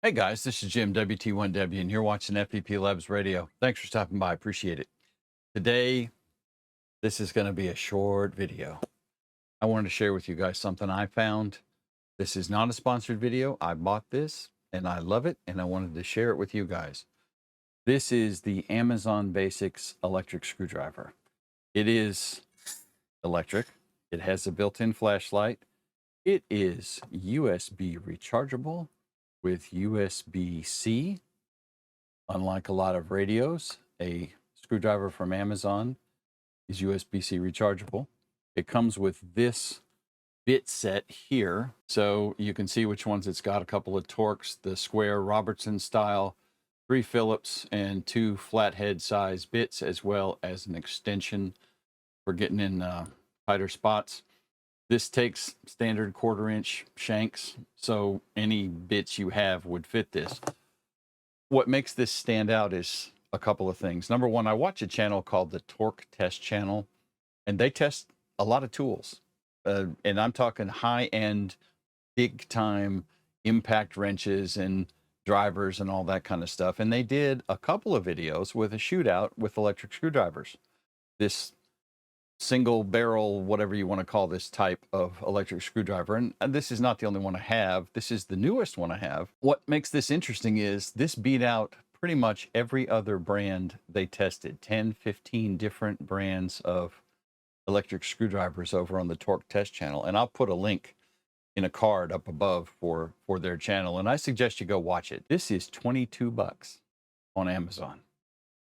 Hey guys, this is Jim WT1W, and you're watching FEPLabs Radio. Thanks for stopping by. Appreciate it. Today, this is going to be a short video. I wanted to share with you guys something I found. This is not a sponsored video. I bought this and I love it, and I wanted to share it with you guys. This is the Amazon Basics electric screwdriver. It is electric. It has a built-in flashlight. It is USB rechargeable with USB-C. Unlike a lot of radios, a screwdriver from Amazon is USB-C rechargeable. It comes with this bit set here, so you can see which ones it's got. A couple of Torx, the square Robertson style, 3 Phillips, and 2 flathead size bits, as well as an extension for getting in tighter spots. This takes standard 1/4 inch shanks, so any bits you have would fit this. What makes this stand out is a couple of things. Number one, I watch a channel called the Torque Test Channel, and they test a lot of tools. And I'm talking high-end, big-time impact wrenches and drivers and all that kind of stuff. And they did a couple of videos with a shootout with electric screwdrivers. This single barrel, whatever you want to call this type of electric screwdriver. And this is not the only one I have. This is the newest one I have. What makes this interesting is this beat out pretty much every other brand they tested. 10, 15 different brands of electric screwdrivers over on the Torque Test Channel. And I'll put a link in a card up above for their channel. And I suggest you go watch it. This is $22 on Amazon.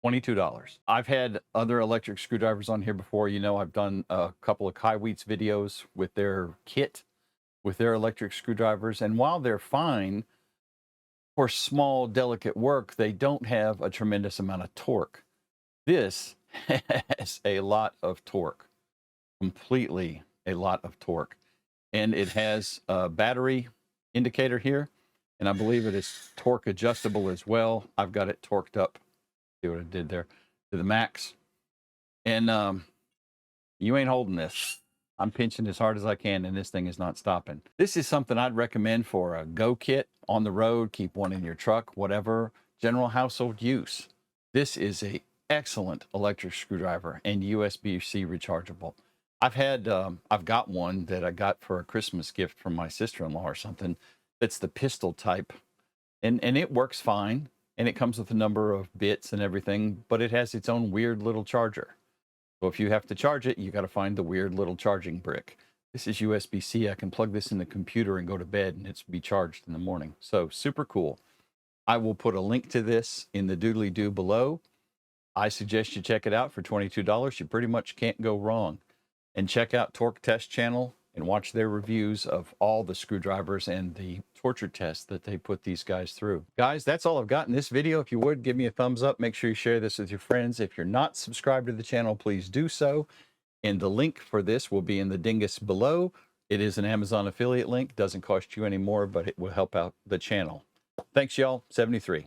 $22. I've had other electric screwdrivers on here before. You know, I've done a couple of Kaiweets videos with their kit, with their electric screwdrivers. And while they're fine for small, delicate work, they don't have a tremendous amount of torque. This has a lot of torque, completely a lot of torque. And it has a battery indicator here. And I believe it is torque adjustable as well. I've got it torqued up. See what I did there to the max. And you ain't holding this. I'm pinching as hard as I can, and this thing is not stopping. This is something I'd recommend for a go kit on the road. Keep one in your truck, whatever, general household use. This is a excellent electric screwdriver and USB-C rechargeable. I've got one that I got for a Christmas gift from my sister-in-law or something. That's the pistol type, and it works fine. And it comes with a number of bits and everything, but it has its own weird little charger. So if you have to charge it, you got to find the weird little charging brick. This is USB-C. I can plug this in the computer and go to bed, and it's be charged in the morning. So super cool. I will put a link to this in the doodly-doo below. I suggest you check it out for $22. You pretty much can't go wrong. And check out Torque Test Channel and watch their reviews of all the screwdrivers and the torture tests that they put these guys through. Guys, that's all I've got in this video. If you would, give me a thumbs up. Make sure you share this with your friends. If you're not subscribed to the channel, please do so. And the link for this will be in the dingus below. It is an Amazon affiliate link. Doesn't cost you any more, but it will help out the channel. Thanks, y'all. 73.